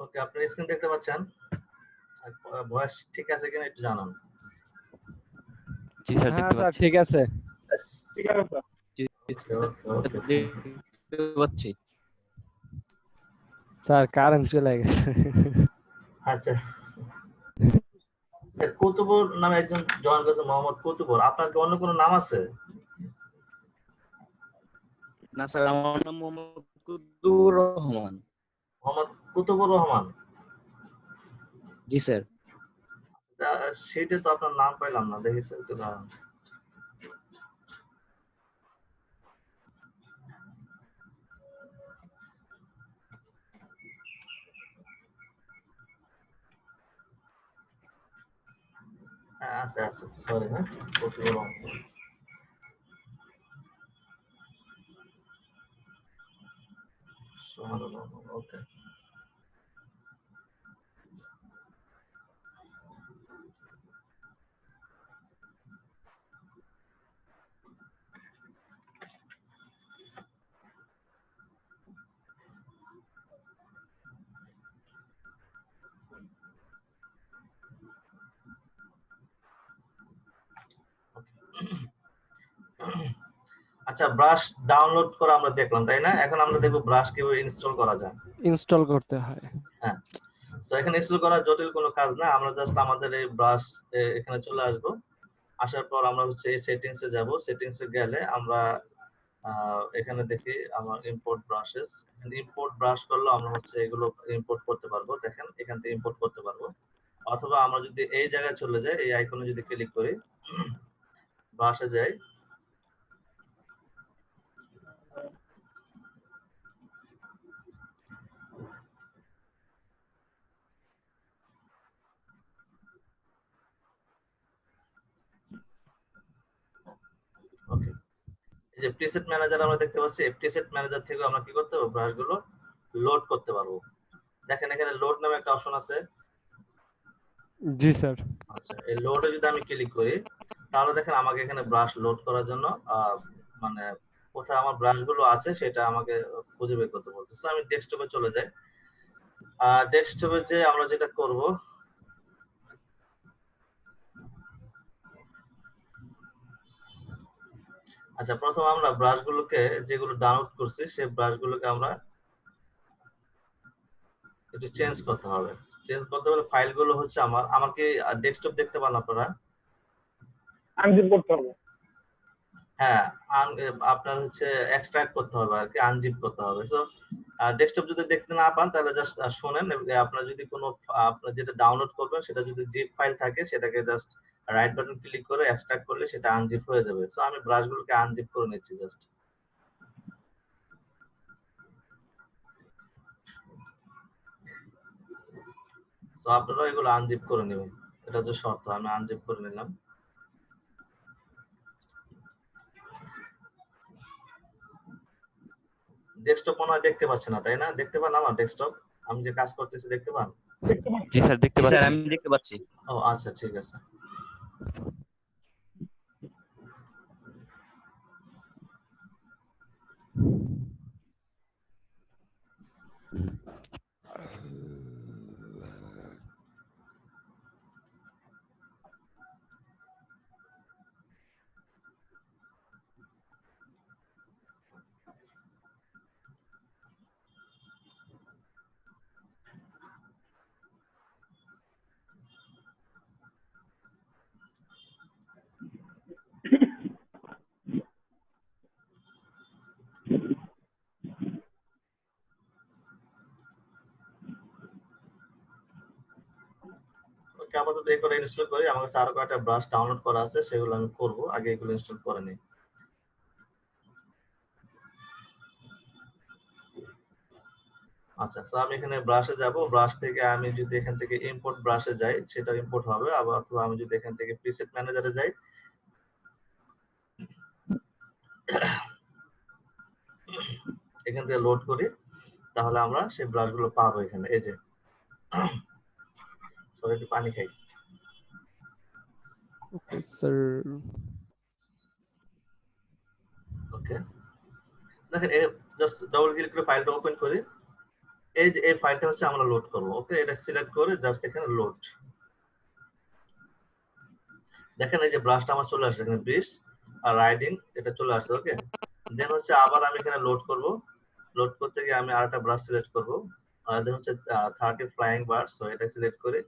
ওকে, আপনার স্ক্রিন দেখতে পাচ্ছেন? ভয়েস ঠিক আছে কিনা একটু জানান। জি স্যার, হ্যাঁ দেখতে স্যার, পাচ্ছি। ঠিক আছে। জি ওকে ওকে ওকে। দেখতে পাচ্ছি। স্যার কারেন্ট চলে গেছে। আচ্ছা, কুতুবুর নামে একজন জয়েন করেছে, মোহাম্মদ কুতুবুর। আপনার কি অন্য কোনো নাম আছে? না স্যার, আমার নাম মোহাম্মদ কুদ্দুর রহমান। মোহাম্মদ কুতুবুর রহমান? জি স্যার। সেটা তো আপনার নাম পাইলাম না, দেখি তো একটু দাঁড়ান। হ্যাঁ আছে আছে, সরি। হ্যাঁ, কুতুবুর রহমান। সোহানুর রহমান, ওকে। আচ্ছা, ব্রাশ ডাউনলোড করা আমরা দেখলাম, তাই না? এখন আমরা দেখবো ব্রাশ কিভাবে ইনস্টল করা যায়। ইনস্টল করতে হয়। হ্যাঁ, তো এখানে ইনস্টল করা জটিল কোনো কাজ না। আমরা জাস্ট আমাদের এই ব্রাশ এখানে চলে আসবো। আসার পর আমরা হচ্ছে এই সেটিংস এ যাব। সেটিংস এ গেলে আমরা এখানে দেখি আমার ইম্পোর্ট ব্রাশেস। ইম্পোর্ট ব্রাশ করলে আমরা হচ্ছে এগুলো ইম্পোর্ট করতে পারবো। দেখেন, এখান থেকে ইম্পোর্ট করতে পারবো। অথবা আমরা যদি এই জায়গায় চলে যাই, এই আইকনে যদি ক্লিক করি, ব্রাশে যাই, ওকে। এই যে প্রিসেট ম্যানেজার আমরা দেখতে পাচ্ছি, এই প্রিসেট ম্যানেজার থেকে আমরা কি করতে পারবো? ব্রাশগুলো লোড করতে পারবো। দেখেন এখানে লোড নামে একটা অপশন আছে। জি স্যার। আচ্ছা, এই লোডে যদি আমি ক্লিক করি, তাহলে দেখেন আমাকে এখানে ব্রাশ লোড করার জন্য মানে কোথায় আমার ব্রাশ গুলো আছে সেটা আমাকে খুঁজে বের করতে বলতেছে। আমি ডেস্কটপে চলে যাই। ডেস্কটপে যে আমরা যেটা করব, আচ্ছা, প্রথম আমরা ব্রাশ গুলোকে যেগুলো ডাউনলোড করছি সেই ব্রাশ গুলোকে আমরা একটু চেঞ্জ করতে হবে। চেঞ্জ করতে হলে ফাইলগুলো হচ্ছে আমার কি ডেস্কটপ দেখতে পান আপনারা? আনজিপ করতে হবে। হ্যাঁ, আপনার হচ্ছে এক্সট্রাক্ট করতে হবে আর কি, আনজিপ করতে হবে। সো ডেস্কটপ যদি দেখতে না পান তাহলে জাস্ট শোনেন। আপনার যদি কোনো আপনার যেটা ডাউনলোড করবেন সেটা যদি জিপ ফাইল থাকে, সেটাকে জাস্ট রাইট বাটন ক্লিক করে এক্সট্রাক্ট করলে সেটা আনজিপ হয়ে যাবে। সো আমি ব্রাশগুলোকে আনজিপ করে নিচ্ছি জাস্ট। সো আপনারা এগুলো আনজিপ করে নেবেন, এটা হচ্ছে শর্ত। আমি আনজিপ করে নিলাম। ডেস্কটপ মনে হয় দেখতে পাচ্ছেন না, তাই না? দেখতে পান আমার ডেস্কটপ? আমি যে কাজ করতেছি দেখতে পান? জি স্যার, দেখতে পাচ্ছি। আমি দেখতে পাচ্ছি। ও আচ্ছা, ঠিক আছে। ওকে, আপাতত এই করে ইনস্টল করি। আমার কাছে আরো কয়েকটা ব্রাশ ডাউনলোড করা আছে, সেগুলো আমি করব। আগে এগুলো ইনস্টল করে নিই। আচ্ছা, তো আমি এখানে ব্রাশে যাব। ব্রাশ থেকে আমি যদি এখান থেকে ইম্পোর্ট ব্রাশে যাই, সেটা ইম্পোর্ট হবে। আবার অথবা আমি যদি এখান থেকে প্রিসেট ম্যানেজারে যাই, এখান থেকে লোড করি, তাহলে আমরা সেই ব্রাশগুলো পাবো এখানে। এই যে, সরি একটু পানি খাই। Okay sir. ওকে, দেখেন জাস্ট ডবল ক্লিক করে ফাইলটা ওপেন করি। এই যে এই ফাইলটা হচ্ছে আমরা লোড করব। ওকে, এটা সিলেক্ট করে জাস্ট এখানে লোড। দেখেন এই যে ব্রাশটা আমার চলে আসছে এখানে, ব্রিজ আর রাইডিং এটা চলে আসছে। ওকে, দেন হচ্ছে আবার আমি এখানে লোড করব। লোড করতে গিয়ে আমি আরেকটা ব্রাশ সিলেক্ট করব, আর দেন হচ্ছে 30 ফ্লাইং বার্ড। সো এটা সিলেক্ট করে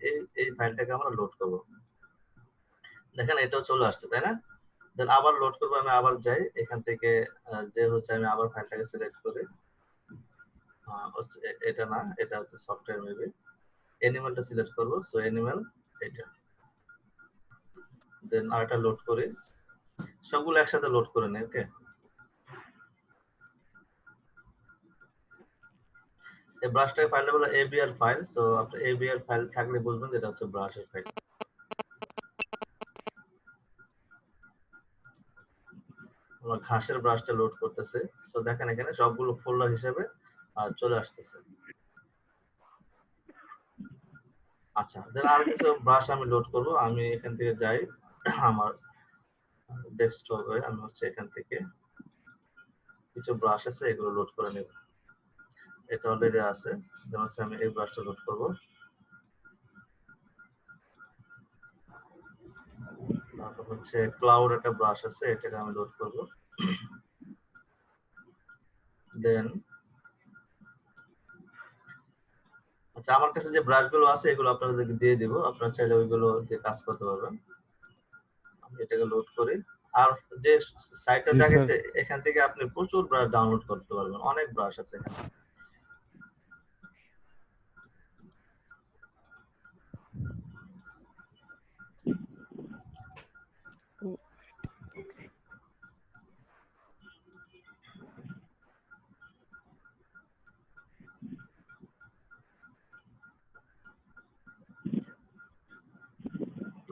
এই ফাইলটাকে আমরা লোড করব। দেখেন এটাও চলে আসছে, তাই না? দেন আবার লোড করবো, আমি আবার যাই এখান থেকে, যে হচ্ছে আমি আবার ফাইলটাকে সিলেক্ট করে হচ্ছে এটা না, এটা হচ্ছে সফটওয়্যার মেবি অ্যানিমেলটা সিলেক্ট করব। সো অ্যানিমেল এটা, দেন আরেকটা লোড করি, সবগুলো একসাথে লোড করে নেই। ওকে, এই ব্রাশটার ফাইলটা হলো abr ফাইল। সো আপনার abr ফাইল থাকলে বুঝবেন যে এটা হচ্ছে ব্রাশের ফাইল। আমরা ঘাসের ব্রাশটা লোড করতেছে। সো দেখেন এখানে সবগুলো ফোল্ডার হিসেবে চলে আসতেছে। আচ্ছা, দেন আর কিছু ব্রাশ আমি লোড করব। আমি এখান থেকে যাই আমার ডেস্কটপে, আমি হচ্ছে এখান থেকে কিছু ব্রাশ আছে এগুলো লোড করে নেব। এটা অলরেডি আছে, যেমন হচ্ছে আমি এই ব্রাশটা লোড করব। তারপর হচ্ছে ক্লাউড একটা ব্রাশ আছে, এটাকে আমি লোড করব। দেন আচ্ছা, আমার কাছে যে ব্রাশগুলো আছে এগুলো আপনাদেরকে দিয়ে দিব, আপনারা চাইলে ওইগুলো দিয়ে কাজ করতে পারবেন। আমি এটাকে লোড করি। আর যে সাইটটা জি স্যার। দেখাচ্ছে এখান থেকে আপনি প্রচুর ব্রাশ ডাউনলোড করতে পারবেন, অনেক ব্রাশ আছে এখানে।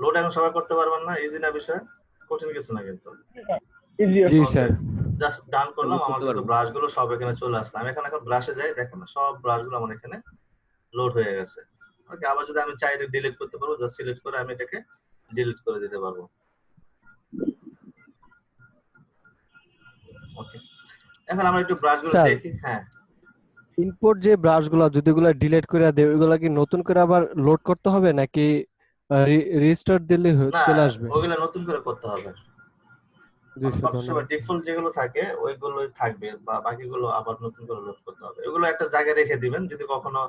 লোড এখন সবাই করতে পারবেন না, ইজি না বিষয়, কঠিন কিছু না কিন্তু। ইজি জি Okay, স্যার। জাস্ট ডান করলাম, লোড করতে আমার কিন্তু পারবো। ব্রাশ গুলো সব এখানে চলে আসলো। আমি এখন ব্রাশে যাই, দেখেন না সব ব্রাশ গুলো আমার এখানে লোড হয়ে গেছে। ওকে, আবার যদি আমি চাইলে ডিলিট করতে পারবো, জাস্ট সিলেক্ট করে আমি এটাকে ডিলিট করে দিতে পারবো। ওকে, এখন আমরা একটু ব্রাশ গুলো স্যার, দেখি। হ্যাঁ, ইম্পোর্ট যে ব্রাশগুলো যদি ওগুলা ডিলিট করে দেয় ওইগুলা কি নতুন করে আবার লোড করতে হবে নাকি রিস্টার্ট দিলে না চলে আসবে? ওগুলো নতুন করে করতে হবে। জি স্যার, সবসময় ধন্যবাদ। ডিফল্ট যেগুলো থাকে ওইগুলোই থাকবে, বা বাকিগুলো আবার নতুন করে লোড করতে হবে। এগুলো একটা জায়গায় রেখে দিবেন, যদি কখনো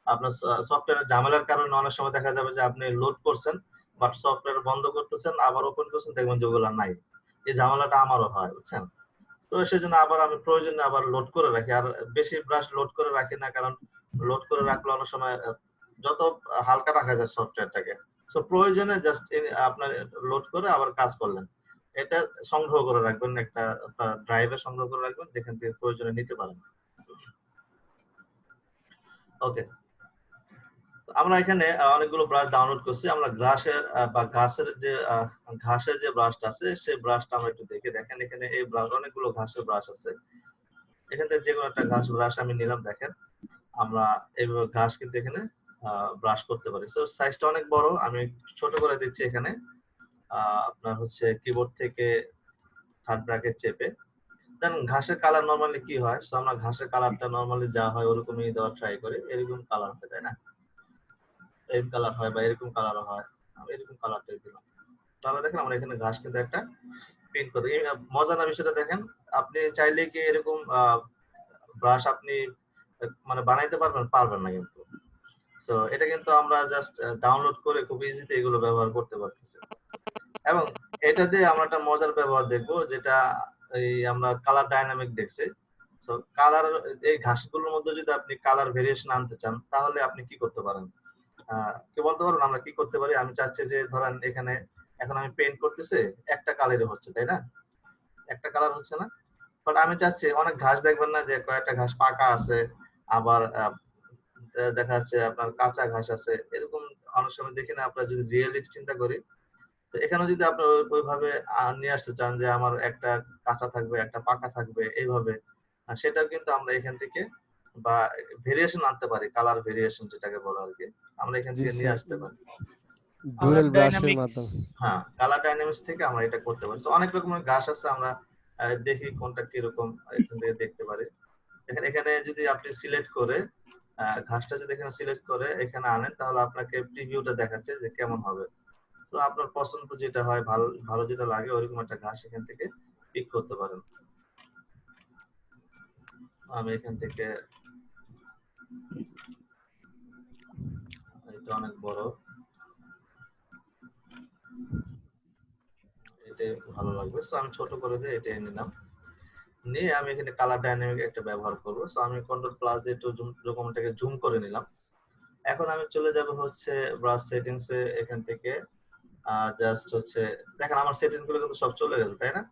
আপনার সফটওয়্যারের ঝামেলার কারণে অনেক সময় দেখা যাবে যে আপনি লোড করছেন বাট সফটওয়্যার বন্ধ করতেছেন, আবার ওপেন করছেন, দেখবেন যে ওগুলো নাই। এই ঝামেলাটা আমারও হয়, বুঝছেন? তো সেজন্য আবার আমি প্রয়োজনে আবার লোড করে রাখি। আর বেশি ব্রাশ লোড করে রাখি না, কারণ লোড করে রাখলে অনেক সময় যত হালকা রাখা যায় সফটওয়্যারটাকে, সো প্রয়োজনে জাস্ট আপনার লোড করে আবার কাজ করলেন। এটা সংগ্রহ করে রাখবেন, একটা ড্রাইভে সংগ্রহ করে রাখবেন, যেখান থেকে প্রয়োজনে নিতে পারেন। ওকে, আমরা এখানে অনেকগুলো ব্রাশ ডাউনলোড করছি। আমরা ঘাসের বা ঘাসের যে ব্রাশটা আছে সেই ব্রাশটা আমরা একটু দেখে, দেখেন এখানে এই ব্রাশ অনেকগুলো ঘাসের ব্রাশ আছে। এখান থেকে যে কোনো একটা ঘাস ব্রাশ আমি নিলাম। দেখেন আমরা এইভাবে ঘাস কিন্তু এখানে ব্রাশ করতে পারি। সো সাইজটা অনেক বড়, আমি ছোট করে দিচ্ছি এখানে। আপনার হচ্ছে কিবোর্ড থেকে থার্ড ব্র্যাকেট চেপে দেন ঘাসের কালার নরমালি কি হয়, সো আমরা ঘাসের কালারটা নরমালি যা হয় ওরকমই দেওয়ার ট্রাই করি। এরকম কালার হয়, তাই না? এই কালার হয় বা এরকম কালারও হয়, আমি এরকম কালারটাই দিলাম। তাহলে দেখেন আমরা এখানে ঘাস কিন্তু একটা প্রিন্ট করে। মজা না বিষয়টা দেখেন, আপনি চাইলে কি এরকম ব্রাশ আপনি মানে বানাইতে পারবেন? পারবেন না কিন্তু। সো এটা কিন্তু আমরা জাস্ট ডাউনলোড করে খুব ইজিতে এগুলো ব্যবহার করতে পারতেছি। এবং এটা দিয়ে আমরা একটা মজার ব্যবহার দেখবো, যেটা এই আমরা কালার ডাইনামিক দেখছি। সো কালার, এই ঘাসগুলোর মধ্যে যদি আপনি কালার ভেরিয়েশন আনতে চান তাহলে আপনি কি করতে পারেন? কি বলতে পারবেন আমরা কি করতে পারি? আমি চাচ্ছি যে ধরেন এখানে এখন আমি পেইন্ট করতেছি, একটা কালারই হচ্ছে, তাই না? একটা কালার হচ্ছে না, বাট আমি চাচ্ছি অনেক ঘাস দেখবেন না যে কয়েকটা ঘাস পাকা আছে, আবার দেখা যাচ্ছে আপনার কাঁচা ঘাস আছে, এরকম অনেক সময় দেখি না। আপনার যদি রিয়েলিটি চিন্তা করি, তো এখানে যদি আপনি ওইভাবে নিয়ে আসতে চান যে আমার একটা কাঁচা থাকবে একটা পাকা থাকবে এইভাবে, সেটাও কিন্তু আমরা এখান থেকে বা ভেরিয়েশন আনতে পারি, কালার ভেরিয়েশন যেটাকে বলা আর কি, আমরা এখান জি থেকে নিয়ে স্যার, আসতে পারি। ডুয়েল ব্রাশের ডাইনামিক্স। মাধ্যমে। হ্যাঁ, কালার ডাইনামিক্স থেকে আমরা এটা করতে পারি। তো অনেক রকমের ঘাস আছে, আমরা দেখি কোনটা কিরকম এখান থেকে দেখতে পারি। এখানে এখানে যদি আপনি সিলেক্ট করে ঘাসটা যদি এখানে সিলেক্ট করে এখানে আনেন তাহলে আপনাকে প্রিভিউটা দেখাচ্ছে যে কেমন হবে। তো আপনার পছন্দ যেটা হয়, ভালো ভালো যেটা লাগে ওইরকম একটা ঘাস এখান থেকে পিক করতে পারেন। আমি এখান থেকে, এটা অনেক বড়, এটা ভালো লাগবে, সো আমি ছোট করে দিয়ে এটা নিলাম। নিয়ে আমি এখানে কালার ডাইনামিক একটা ব্যবহার করব। সো আমি কন্ট্রোল প্লাস দিয়ে একটু ডকুমেন্টটাকে জুম করে নিলাম। এখন আমি চলে যাব হচ্ছে ব্রাশ সেটিংস এ। এখান থেকে জাস্ট হচ্ছে দেখেন আমার সেটিংস গুলো কিন্তু সব চলে গেছে, তাই না?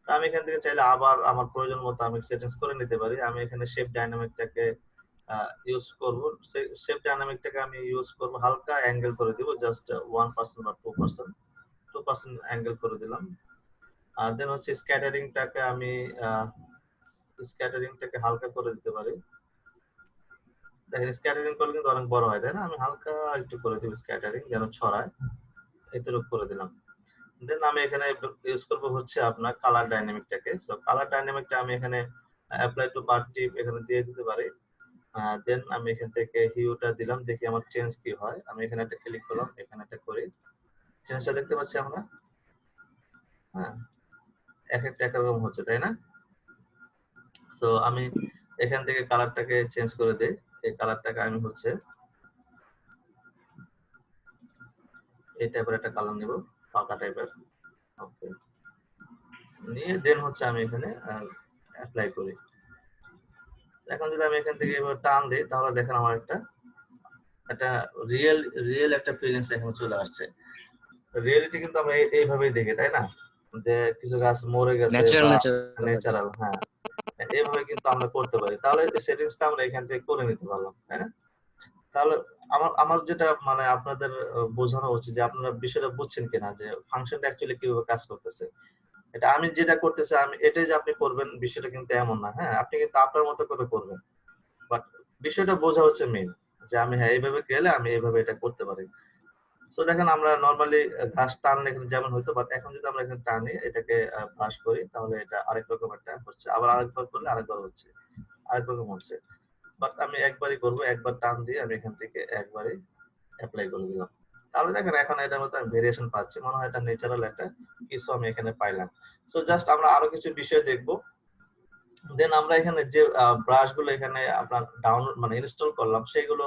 তো আমি এখান থেকে চাইলে আবার আমার প্রয়োজন মতো আমি সেটিংস করে নিতে পারি। আমি এখানে শেপ ডাইনামিকটাকে ইউজ করব। শেপ ডাইনামিকটাকে আমি ইউজ করব, হালকা অ্যাঙ্গেল করে দিব, জাস্ট 1% বা 2%, 2% অ্যাঙ্গেল করে দিলাম। আর দেন হচ্ছে স্ক্যাটারিংটাকে আমি স্ক্যাটারিংটাকে হালকা করে দিতে পারি। দেখেন স্ক্যাটারিং করলে কিন্তু অনেক বড় হয়, তাই না? আমি হালকা একটু করে দিব স্ক্যাটারিং, যেন ছড়ায়, এতটুকু করে দিলাম। দেন আমি এখানে ইউজ করব হচ্ছে আপনার কালার ডাইনামিকটাকে। সো কালার ডাইনামিকটা আমি এখানে অ্যাপ্লাই টু পার্টি এখানে দিয়ে দিতে পারি। দেন আমি এখান থেকে হিউটা দিলাম, দেখি আমার চেঞ্জ কি হয়। আমি এখানে একটা ক্লিক করলাম, এখানে একটা করি, চেঞ্জটা দেখতে পাচ্ছি আমরা। হ্যাঁ, এক একটা একরকম হচ্ছে, তাই না? সো আমি এখান থেকে কালারটাকে চেঞ্জ করে দেই। এই কালারটাকে আমি হচ্ছে এই টাইপের একটা কালার নিব, পাকা টাইপের। ওকে, নিয়ে দেন হচ্ছে আমি এখানে অ্যাপ্লাই করি। এখন যদি আমি এখান থেকে এবার টান দিই তাহলে দেখেন আমার একটা একটা রিয়েল রিয়েল একটা ফিলিংস এখানে চলে আসছে। রিয়েলিটি কিন্তু আমরা এইভাবেই দেখি, তাই না? যে কিছু গাছ মরে গেছে ন্যাচারাল বা ন্যাচারাল ন্যাচারাল, হ্যাঁ, এইভাবে কিন্তু আমরা করতে পারি। তাহলে সেটিংসটা আমরা এখান থেকে করে নিতে পারলাম, তাই না? তাহলে আমার আমার যেটা মানে আপনাদের বোঝানো উচিত যে আপনারা বিষয়টা বুঝছেন কিনা, যে ফাংশনটা অ্যাকচুয়ালি কিভাবে কাজ করতেছে। এটা আমি যেটা করতেছি আমি এটাই যে আপনি করবেন বিষয়টা কিন্তু এমন না। হ্যাঁ, আপনি কিন্তু আপনার মতো করে করবেন, বাট বিষয়টা বোঝা হচ্ছে মেইন, যে আমি হ্যাঁ এইভাবে গেলে আমি এইভাবে এটা করতে পারি। সো দেখেন আমরা নরমালি ঘাস টানলে এখানে যেমন হইতো, বাট এখন যদি আমরা এখানে টানি এটাকে ব্রাশ করি তাহলে এটা আরেক রকম একটা হচ্ছে, আবার আরেকবার করলে আরেকবার হচ্ছে, আরেক রকম হচ্ছে। বাট আমি একবারই করব, একবার টান দিয়ে আমি এখান থেকে একবারই অ্যাপ্লাই করে দিলাম। তাহলে দেখেন এখন এটার মধ্যে আমি ভেরিয়েশন পাচ্ছি, মনে হয় এটা ন্যাচারাল একটা কিছু আমি এখানে পাইলাম। সো জাস্ট আমরা আরো কিছু বিষয় দেখবো। দেন আমরা এখানে যে ব্রাশ গুলো এখানে আপনার ডাউনলোড মানে ইনস্টল করলাম সেগুলো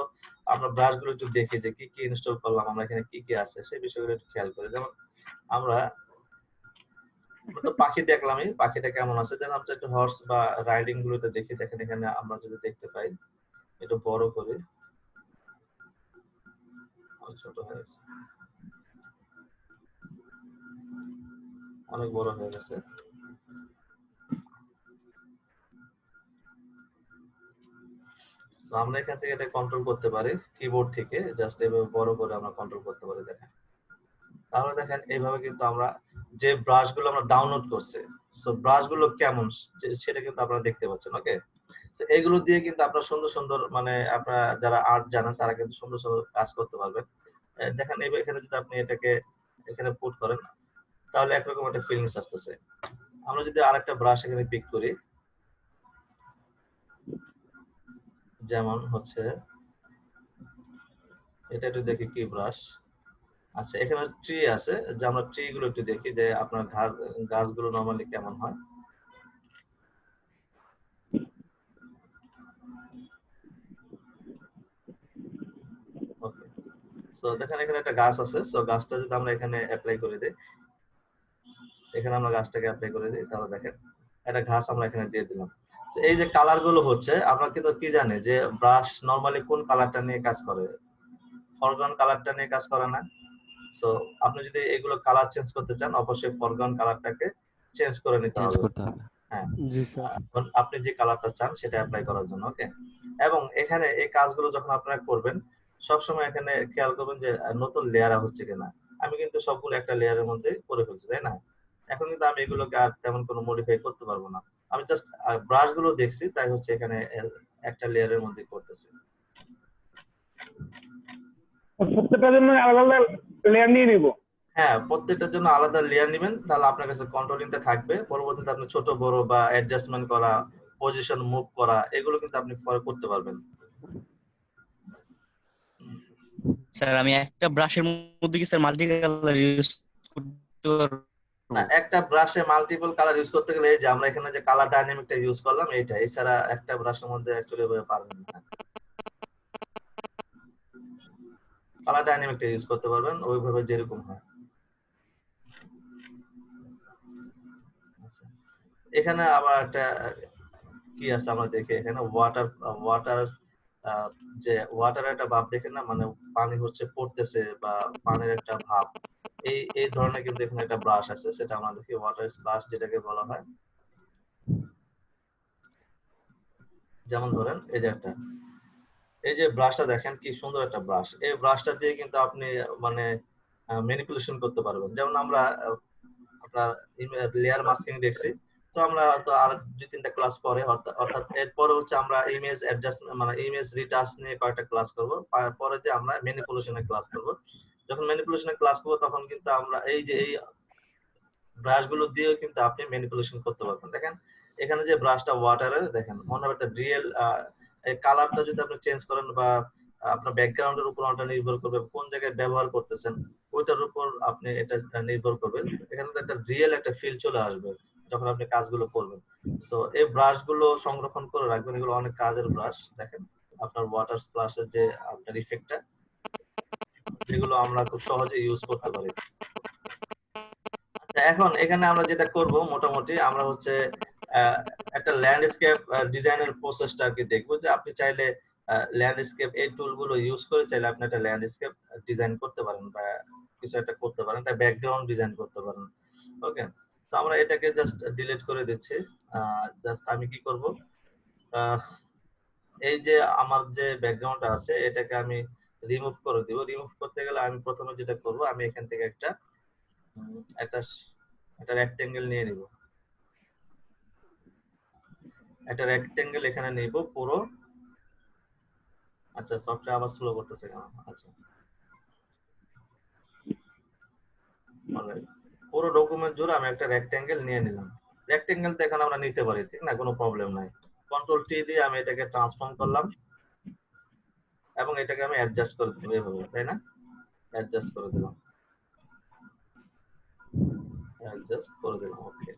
আমরা ব্রাশ গুলো একটু দেখি যে কি কি ইনস্টল করলাম, আমরা এখানে কি কি আছে সেই বিষয়গুলো একটু খেয়াল করি। যেমন আমরা আমরা তো পাখি দেখলামই, পাখিটা কেমন আছে। দেন আমরা একটু হর্স বা রাইডিং গুলোতে দেখি। দেখেন এখানে আমরা যদি দেখতে পাই, একটু বড় করি, অনেক ছোট হয়ে গেছে, অনেক বড় হয়ে গেছে। তো আমরা এখান থেকে এটা কন্ট্রোল করতে পারি কিবোর্ড থেকে, জাস্ট এভাবে বড় করে আমরা কন্ট্রোল করতে পারি। দেখেন তাহলে দেখেন এইভাবে কিন্তু আমরা যে ব্রাশ গুলো আমরা ডাউনলোড করছি, সো ব্রাশ গুলো কেমন সেটা কিন্তু আপনারা দেখতে পাচ্ছেন। ওকে, তো এগুলো দিয়ে কিন্তু আপনারা সুন্দর সুন্দর মানে আপনারা যারা আর্ট জানেন তারা কিন্তু সুন্দর সুন্দর কাজ করতে পারবেন। দেখেন এখানে যদি আপনি এটাকে এখানে পুট করেন তাহলে একরকম একটা ফিলিংস আসতেছে। আমরা যদি আরেকটা ব্রাশ এখানে পিক করি, যেমন হচ্ছে এটা একটু দেখি কি ব্রাশ। আচ্ছা, এখানে ট্রি আছে, যে আমরা ট্রি গুলো একটু দেখি যে আপনার গাছগুলো নরমালি কেমন হয়। ওকে, সো দেখেন এখানে একটা গাছ আছে। সো গাছটা যদি আমরা এখানে অ্যাপ্লাই করে দিই, এখানে আমরা গাছটাকে অ্যাপ্লাই করে দিই, তাহলে দেখেন একটা ঘাস আমরা এখানে দিয়ে দিলাম। তো এই যে কালার গুলো হচ্ছে, আমরা কিন্তু কি জানি যে ব্রাশ নরমালি কোন কালারটা নিয়ে কাজ করে, ফরগ্রাউন্ড কালারটা নিয়ে কাজ করে না। সো আপনি যদি এগুলো কালার চেঞ্জ করতে চান অবশ্যই ফরগ্রাউন্ড কালারটাকে চেঞ্জ করে নিতে চেঞ্জ হবে। করতে হবে। হ্যাঁ, জি স্যার। আপনি যে কালারটা চান সেটা অ্যাপ্লাই করার জন্য। ওকে, এবং এখানে এই কাজগুলো যখন আপনারা করবেন সবসময় এখানে খেয়াল করবেন যে নতুন লেয়ার হচ্ছে কিনা। আমি কিন্তু সবগুলো একটা লেয়ারের মধ্যে করে ফেলছি, তাই না? এখন কিন্তু আমি এগুলোকে আর তেমন কোনো মডিফাই করতে পারবো না। আমি জাস্ট ব্রাশ গুলো দেখছি তাই হচ্ছে এখানে একটা লেয়ারের মধ্যে করতেছি। প্রত্যেকটার জন্য আলাদা আলাদা লেয়ার নিয়ে নিব। হ্যাঁ, প্রত্যেকটার জন্য আলাদা লেয়ার নেবেন, তাহলে আপনার কাছে কন্ট্রোলিংটা থাকবে। পরবর্তীতে আপনি ছোট বড় বা অ্যাডজাস্টমেন্ট করা, পজিশন মুভ করা এগুলো কিন্তু আপনি পরে করতে পারবেন। স্যার আমি একটা ব্রাশের মধ্যে কি স্যার মাল্টি কালার ইউজ করতে পারবো? না, একটা ব্রাশে মাল্টিপল কালার ইউজ করতে গেলে এই যে আমরা এখানে যে কালার ডাইনামিকটা ইউজ করলাম এইটা, এছাড়া একটা ব্রাশের মধ্যে অ্যাকচুয়ালি পারবেন না। কালার ডাইনামিকটা ইউজ করতে পারবেন ওইভাবে যেরকম হয়। আচ্ছা, এখানে আবার একটা কি আছে আমরা দেখি, এখানে ওয়াটার যে ওয়াটারের একটা ভাব দেখেন না, মানে পানি হচ্ছে পড়তেছে বা পানির একটা ভাব, এই ধরনের কিন্তু এখানে একটা ব্রাশ আছে, সেটা আমরা দেখি ওয়াটার স্প্লাশ যেটাকে বলা হয়। যেমন ধরেন এই যে একটা, এই যে ব্রাশটা দেখেন কি সুন্দর একটা ব্রাশ, এই ব্রাশটা দিয়ে কিন্তু আপনি মানে ম্যানিপুলেশন করতে পারবেন। যেমন আমরা আপনার লেয়ার মাস্কিং দেখছি, তো আমরা হয়তো আর 2-3টা ক্লাস পরে অর্থাৎ এরপরে হচ্ছে আমরা ইমেজ অ্যাডজাস্টমেন্ট মানে ইমেজ রিটাচ নিয়ে কয়েকটা ক্লাস করব, পরে যে আমরা ম্যানিপুলেশনের ক্লাস করব। যখন ম্যানিপুলেশনের ক্লাস করব তখন কিন্তু আমরা এই যে এই ব্রাশ গুলো দিয়ে কিন্তু আপনি ম্যানিপুলেশন করতে পারবেন। দেখেন এখানে যে ব্রাশটা ওয়াটারের, দেখেন মনে হবে একটা রিয়েল, এই কালারটা যদি আপনি চেঞ্জ করেন বা আপনার ব্যাকগ্রাউন্ডের উপর ওটা নির্ভর করবে, কোন জায়গায় ব্যবহার করতেছেন ওইটার উপর আপনি এটা নির্ভর করবে। এখানে একটা রিয়েল একটা ফিল চলে আসবে যখন আপনি কাজগুলো করবেন। সো এই ব্রাশ গুলো সংরক্ষণ করে রাখবেন, এগুলো অনেক কাজের ব্রাশ। দেখেন আপনার ওয়াটার স্প্লাশের যে আপনার ইফেক্টটা, যেগুলো আমরা খুব সহজে ইউজ করতে পারি। এখন এখানে আমরা যেটা করব মোটামুটি আমরা হচ্ছে একটা ল্যান্ডস্কেপ ডিজাইনের প্রসেসটা আর কি দেখবো, যে আপনি চাইলে ল্যান্ডস্কেপ এই টুলগুলো ইউজ করে চাইলে আপনি একটা ল্যান্ডস্কেপ ডিজাইন করতে পারেন বা কিছু একটা করতে পারেন, একটা ব্যাকগ্রাউন্ড ডিজাইন করতে পারেন। ওকে, তো আমরা এটাকে জাস্ট ডিলিট করে দিচ্ছি। জাস্ট আমি কি করব, এই যে আমার যে ব্যাকগ্রাউন্ডটা আছে এটাকে আমি রিমুভ করে দিব। রিমুভ করতে গেলে আমি প্রথমে যেটা করব, আমি এখান থেকে একটা একটা একটা রেক্টেঙ্গেল নিয়ে নিব, একটা রেক্টেঙ্গেল এখানে নিব পুরো। আচ্ছা, সফটওয়্যার আবার স্লো করতেছে কেন? আচ্ছা, alright, পুরো ডকুমেন্ট জুড়ে আমি একটা রেক্টেঙ্গেল নিয়ে নিলাম। রেক্টেঙ্গেল তো এখানে আমরা নিতে পারি, ঠিক না, কোনো প্রবলেম নাই। কন্ট্রোল টি দিয়ে আমি এটাকে ট্রান্সফর্ম করলাম এবং এটাকে আমি অ্যাডজাস্ট করে দিলাম এইভাবে, তাই না? অ্যাডজাস্ট করে দিলাম, অ্যাডজাস্ট করে দিলাম। ওকে,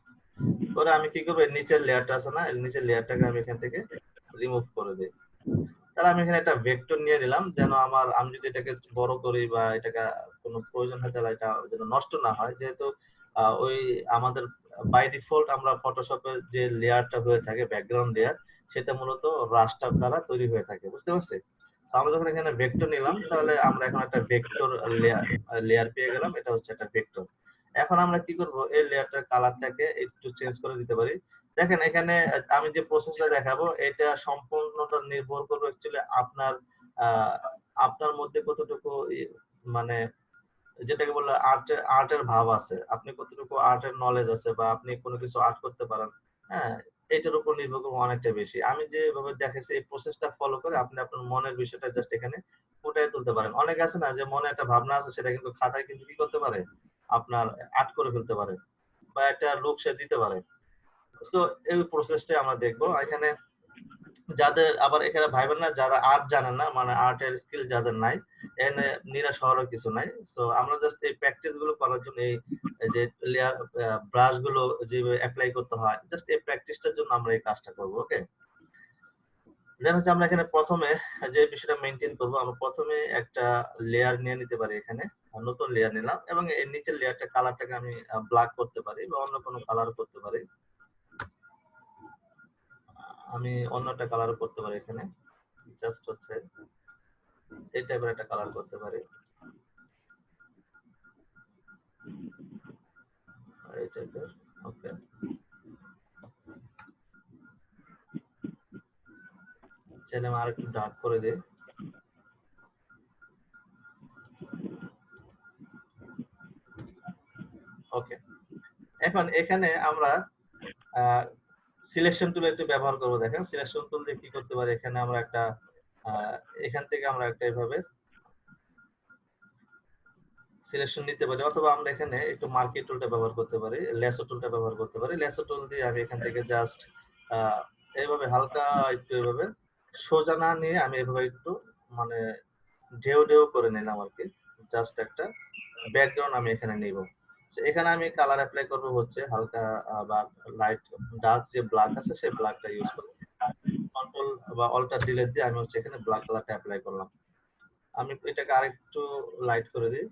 পরে আমি কি করব, নিচের লেয়ারটা আছে না, নিচের লেয়ারটাকে আমি এখান থেকে রিমুভ করে দিই। তাহলে আমি এখানে একটা ভেক্টর নিয়ে নিলাম, যেন আমি যদি এটাকে বড় করি বা এটাকে কোনো প্রয়োজন হয় তাহলে এটা যেন নষ্ট না হয়, যেহেতু ওই আমাদের বাই ডিফল্ট আমরা ফটোশপের যে লেয়ারটা হয়ে থাকে ব্যাকগ্রাউন্ড লেয়ার, সেটা মূলত রাস্টার দ্বারা তৈরি হয়ে থাকে, বুঝতে পারছি? আমরা যখন এখানে ভেক্টর নিলাম তাহলে আমরা এখন একটা ভেক্টর লেয়ার পেয়ে গেলাম, এটা হচ্ছে একটা ভেক্টর। এখন আমরা কি করব, এই লেয়ারটার কালারটাকে একটু চেঞ্জ করে দিতে পারি। দেখেন এখানে আমি যে প্রসেসটা দেখাবো এটা সম্পূর্ণটা নির্ভর করবে অ্যাকচুয়ালি আপনার আপনার মধ্যে কতটুকু মানে যেটাকে বলে আর্টের ভাব আছে, আপনি কতটুকু আর্টের নলেজ আছে বা আপনি কোনো কিছু আর্ট করতে পারেন। হ্যাঁ, এটার উপর নির্ভর করবে অনেকটা বেশি। আমি যেভাবে দেখেছি এই প্রসেসটা ফলো করে আপনি আপনার মনের বিষয়টা জাস্ট এখানে ফুটিয়ে তুলতে পারেন। অনেক আছে না যে মনে একটা ভাবনা আছে সেটা কিন্তু খাতায় কিন্তু কি করতে পারে, আপনার আর্ট করে ফেলতে পারে বা একটা লুক সে দিতে পারে। তো এই প্রসেসটাই আমরা দেখবো এখানে। যাদের আবার এখানে ভাইবেন না যারা আর্ট জানেন না, মানে আর্টের স্কিল যাদের নাই, এখানে নিরাশ হওয়ার কিছু নাই। সো আমরা জাস্ট এই প্র্যাকটিস গুলো করার জন্য এই যে লেয়ার ব্রাশ গুলো যেভাবে অ্যাপ্লাই করতে হয়, জাস্ট এই প্র্যাকটিসটার জন্য আমরা এই কাজটা করবো। ওকে, দেন হচ্ছে আমরা এখানে প্রথমে যে বিষয়টা মেনটেন করবো, আমরা প্রথমে একটা লেয়ার নিয়ে নিতে পারি, এখানে নতুন লেয়ার নিলাম এবং এর নিচের লেয়ারটা কালারটাকে আমি ব্ল্যাক করতে পারি বা অন্য কোনো কালার করতে পারি। আমি অন্যটা কালার করতে পারি, এখানে জাস্ট হচ্ছে এই টাইপের একটা কালার করতে পারি, এই টাইপের। ওকে, চাইলে আমি আরেকটু ডার্ক করে দিই। ওকে, এখন এখানে আমরা সিলেকশন টুল একটু ব্যবহার করব। দেখেন সিলেকশন টুল দিয়ে কি করতে পারি, এখানে আমরা একটা এখান থেকে আমরা একটা এইভাবে সিলেকশন নিতে পারি, অথবা আমরা এখানে একটু মার্কি টুলটা ব্যবহার করতে পারি, লেসো টুলটা ব্যবহার করতে পারি। লেসো টুল দিয়ে আমি এখান থেকে জাস্ট এইভাবে হালকা একটু এইভাবে সোজা না নিয়ে আমি এইভাবে একটু মানে ঢেউ ঢেউ করে নিলাম আর কি, জাস্ট একটা ব্যাকগ্রাউন্ড আমি এখানে নিব। এখানে আমি কালার অ্যাপ্লাই করব হচ্ছে হালকা বা লাইট ডার্ক যে ব্ল্যাক আছে সেই ব্ল্যাকটা ইউজ করব। কন্ট্রোল বা অল্টার ডিলিট দিয়ে আমি হচ্ছে এখানে ব্ল্যাক কালারটা অ্যাপ্লাই করলাম। আমি এটাকে আরেকটু লাইট করে দিই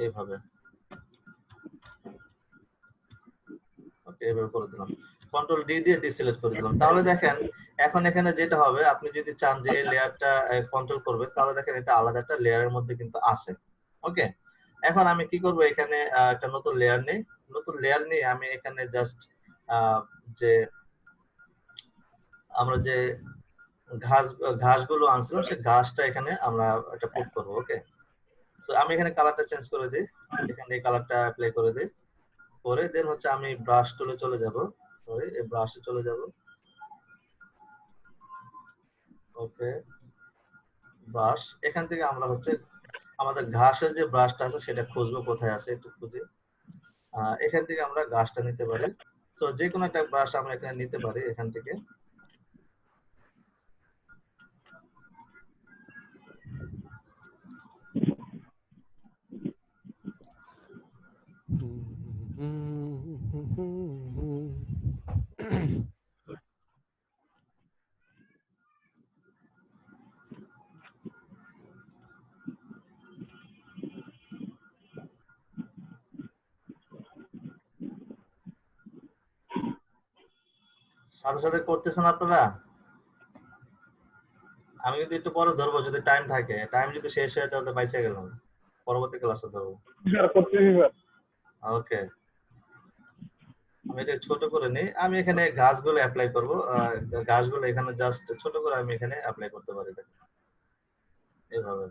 এইভাবে। ওকে, এভাবে করে দিলাম। কন্ট্রোল ডি দিয়ে ডিসিলেক্ট করে দিলাম। তাহলে দেখেন এখন এখানে যেটা হবে, আপনি যদি চান যে এই লেয়ারটা কন্ট্রোল করবে, তাহলে দেখেন এটা আলাদা একটা লেয়ারের মধ্যে কিন্তু আছে। ওকে, এখন আমি কি করব, এখানে একটা নতুন লেয়ার নেই। নতুন লেয়ার নিয়ে আমি এখানে জাস্ট যে আমরা যে ঘাসগুলো আনছিলাম সেই ঘাসটা এখানে আমরা একটা পুট করব। ওকে, সো আমি এখানে কালারটা চেঞ্জ করে দিই, এখানে এই কালারটা অ্যাপ্লাই করে দিই, করে দেন হচ্ছে আমি ব্রাশ টুলে চলে যাব। সরি, এই ব্রাশে চলে যাব। ওকে, ব্রাশ, এখান থেকে আমরা হচ্ছে আমাদের ঘাসের যে ব্রাশটা আছে সেটা খুঁজবো, কোথায় আছে একটু খুঁজি। এখান থেকে আমরা ঘাসটা নিতে পারি। তো যে কোনো একটা ব্রাশ আমরা এখানে নিতে পারি এখান থেকে। সাথে সাথে করতেছেন আপনারা? আমি কিন্তু একটু পরে ধরবো, যদি টাইম থাকে। টাইম যদি শেষ হয় তাহলে বাইচে গেলাম, পরবর্তী ক্লাসে ধরবো। স্যার করতেছি স্যার। ওকে, আমি এটা ছোট করে নিই। আমি এখানে ঘাসগুলো অ্যাপ্লাই করব। ঘাসগুলো এখানে জাস্ট ছোট করে আমি এখানে অ্যাপ্লাই করতে পারি এইভাবে।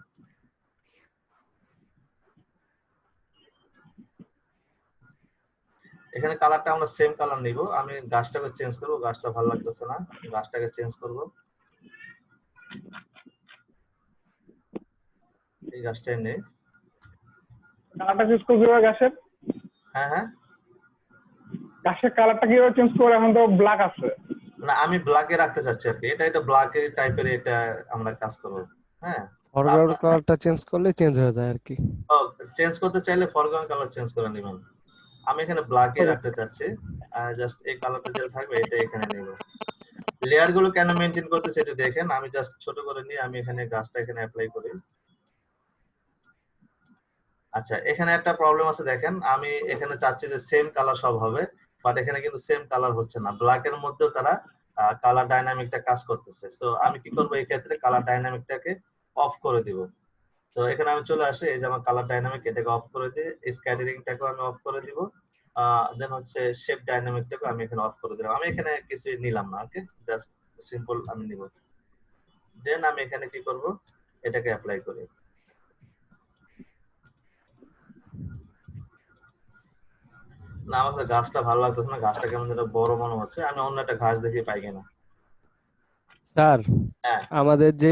এখানে কালারটা আমরা সেম কালার নিব। আমি গাছটাকে চেঞ্জ করব, গাছটা ভালো লাগতেছে না, গাছটাকে চেঞ্জ করব। এই গাছটাই নেই। কালারটা চেঞ্জ করবো কিভাবে গাছের? হ্যাঁ হ্যাঁ, গাছের কালারটা কিভাবে চেঞ্জ করবো? এখন তো ব্ল্যাক আছে। না আমি ব্ল্যাকে রাখতে চাচ্ছি আর কি। এটা ব্ল্যাকের টাইপের, এটা আমরা কাজ করব। হ্যাঁ, ফরগ্রাউন্ড কালারটা চেঞ্জ করলে চেঞ্জ হয়ে যায় আর কি। চেঞ্জ করতে চাইলে ফরগ্রাউন্ড কালার চেঞ্জ করে নেবেন। আমি এখানে ব্ল্যাকই রাখতে চাচ্ছি। জাস্ট এই কালারটা যেটা থাকবে এটা এখানে নিব। লেয়ার গুলো কেন মেনটেন করতেছে এটা দেখেন, আমি জাস্ট ছোট করে নিয়ে আমি এখানে গাছটা এখানে অ্যাপ্লাই করি। আচ্ছা, এখানে একটা প্রবলেম আছে দেখেন, আমি এখানে চাচ্ছি যে সেম কালার সব হবে, বাট এখানে কিন্তু সেম কালার হচ্ছে না। ব্ল্যাক এর মধ্যেও তারা কালার ডাইনামিকটা কাজ করতেছে। সো আমি কি করব, এই ক্ষেত্রে কালার ডাইনামিকটাকে অফ করে দিব। তো এখানে আমি চলে আসি, এই যে আমার কালার ডাইনামিক, এটাকে অফ করে দিই। স্ক্যাটারিংটাকে আমি অফ করে দিব। দেন হচ্ছে শেপ ডাইনামিকটাকে আমি এখানে অফ করে দিলাম। আমি এখানে কিছু নিলাম না, ওকে, জাস্ট সিম্পল আমি নিব। দেন আমি এখানে কি করব, এটাকে অ্যাপ্লাই করি। না, আমার কাছে গাছটা ভালো লাগতেছে না, গাছটা কেমন যেন বড় মনে হচ্ছে। আমি অন্য একটা ঘাস দেখি পাই কিনা। স্যার, হ্যাঁ, আমাদের যে